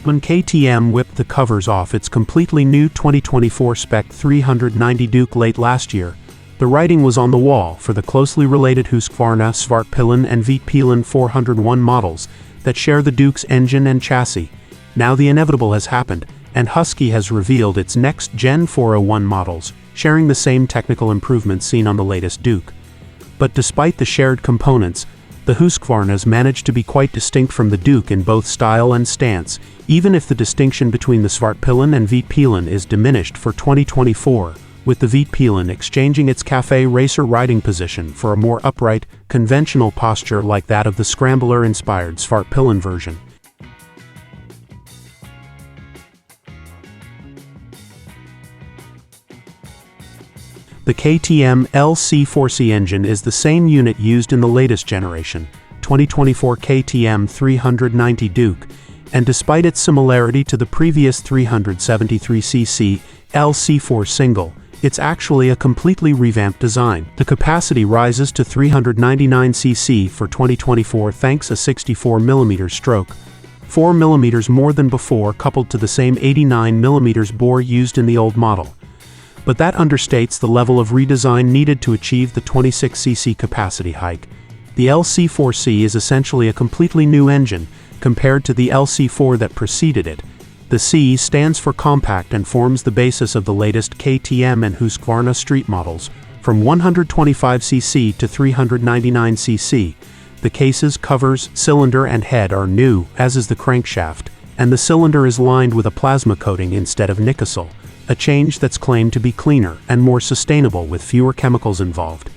When KTM whipped the covers off its completely new 2024 spec 390 Duke late last year, the writing was on the wall for the closely related Husqvarna Svartpilen and Vitpilen 401 models that share the Duke's engine and chassis. Now the inevitable has happened, and Husky has revealed its next-gen 401 models, sharing the same technical improvements seen on the latest Duke. But despite the shared components, the Husqvarnas managed to be quite distinct from the Duke in both style and stance, even if the distinction between the Svartpilen and Vitpilen is diminished for 2024, with the Vitpilen exchanging its café racer riding position for a more upright, conventional posture like that of the scrambler-inspired Svartpilen version. The KTM LC4c engine is the same unit used in the latest generation, 2024 KTM 390 Duke, and despite its similarity to the previous 373cc LC4 single, it's actually a completely revamped design. The capacity rises to 399cc for 2024 thanks a 64mm stroke, 4mm more than before, coupled to the same 89mm bore used in the old model. But that understates the level of redesign needed to achieve the 26cc capacity hike. The LC4c is essentially a completely new engine, compared to the LC4 that preceded it. The C stands for compact and forms the basis of the latest KTM and Husqvarna street models, from 125cc to 399cc. The cases, covers, cylinder and head are new, as is the crankshaft, and the cylinder is lined with a plasma coating instead of Nicasil, a change that's claimed to be cleaner and more sustainable with fewer chemicals involved.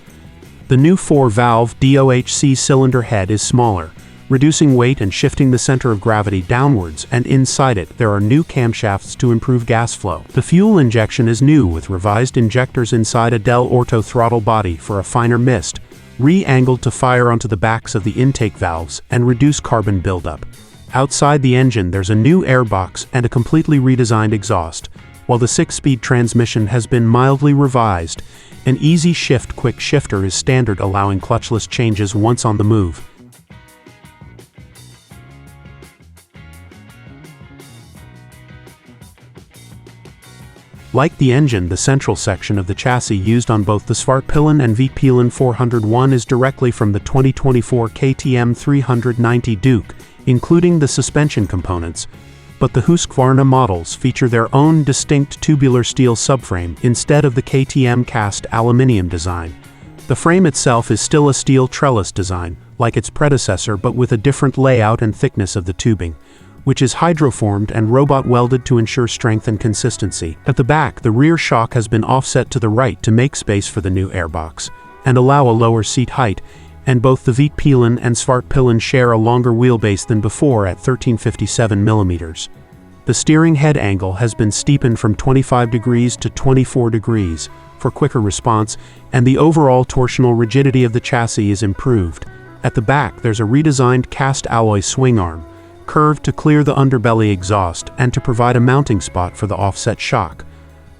The new 4-valve DOHC cylinder head is smaller, reducing weight and shifting the center of gravity downwards, and inside it there are new camshafts to improve gas flow. The fuel injection is new with revised injectors inside a Dell Orto throttle body for a finer mist, re-angled to fire onto the backs of the intake valves and reduce carbon buildup. Outside the engine there's a new airbox and a completely redesigned exhaust, while the 6-speed transmission has been mildly revised. An easy shift quick shifter is standard, allowing clutchless changes once on the move. Like the engine, the central section of the chassis used on both the Svartpilen and Vitpilen 401 is directly from the 2024 KTM 390 Duke, including the suspension components. But the Husqvarna models feature their own distinct tubular steel subframe instead of the KTM cast aluminium design. The frame itself is still a steel trellis design, like its predecessor, but with a different layout and thickness of the tubing, which is hydroformed and robot welded to ensure strength and consistency. At the back, the rear shock has been offset to the right to make space for the new airbox and allow a lower seat height, and both the Vitpilen and Svartpilen share a longer wheelbase than before at 1357mm. The steering head angle has been steepened from 25 degrees to 24 degrees for quicker response, and the overall torsional rigidity of the chassis is improved. At the back there's a redesigned cast alloy swing arm, curved to clear the underbelly exhaust and to provide a mounting spot for the offset shock.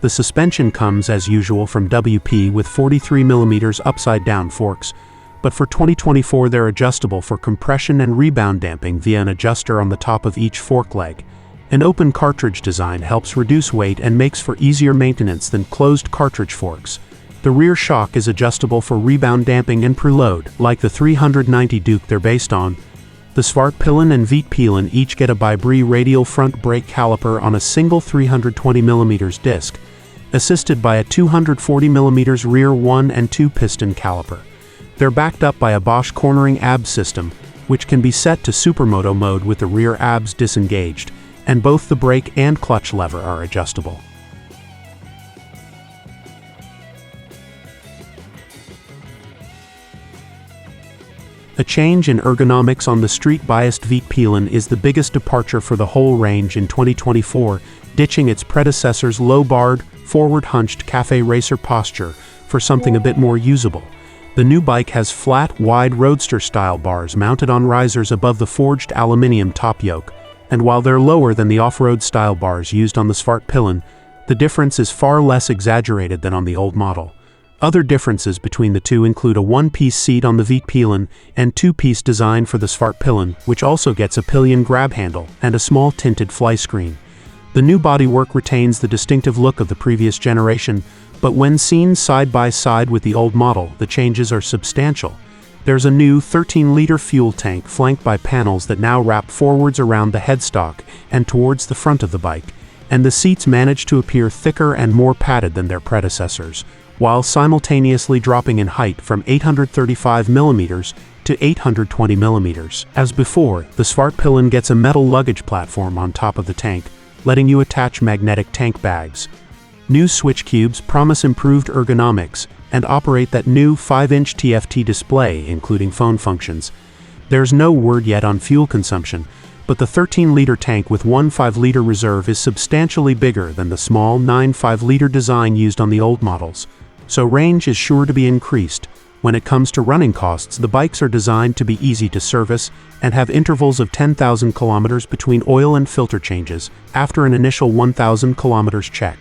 The suspension comes as usual from WP with 43mm upside-down forks, but for 2024 they're adjustable for compression and rebound damping via an adjuster on the top of each fork leg. An open cartridge design helps reduce weight and makes for easier maintenance than closed cartridge forks. The rear shock is adjustable for rebound damping and preload, like the 390 Duke they're based on. The Svartpilen and Vitpilen each get a bi-bree radial front brake caliper on a single 320mm disc, assisted by a 240mm rear 1 and 2 piston caliper. They're backed up by a Bosch cornering ABS system, which can be set to supermoto mode with the rear ABS disengaged, and both the brake and clutch lever are adjustable. A change in ergonomics on the street-biased Vitpilen is the biggest departure for the whole range in 2024, ditching its predecessor's low-barred, forward-hunched café racer posture for something a bit more usable. The new bike has flat, wide roadster-style bars mounted on risers above the forged aluminium top yoke, and while they're lower than the off-road style bars used on the Svartpilen, the difference is far less exaggerated than on the old model. Other differences between the two include a one-piece seat on the Vitpilen and two-piece design for the Svartpilen, which also gets a pillion grab handle and a small tinted fly screen. The new bodywork retains the distinctive look of the previous generation, but when seen side by side with the old model, the changes are substantial. There's a new 13-liter fuel tank flanked by panels that now wrap forwards around the headstock and towards the front of the bike, and the seats manage to appear thicker and more padded than their predecessors, while simultaneously dropping in height from 835 mm to 820 mm. As before, the Svartpilen gets a metal luggage platform on top of the tank, letting you attach magnetic tank bags. New switch cubes promise improved ergonomics and operate that new 5-inch TFT display, including phone functions. There's no word yet on fuel consumption, but the 13-liter tank with one 5-liter reserve is substantially bigger than the small 9 5-liter design used on the old models, so range is sure to be increased. When it comes to running costs, the bikes are designed to be easy to service and have intervals of 10,000 kilometers between oil and filter changes after an initial 1,000 kilometers check.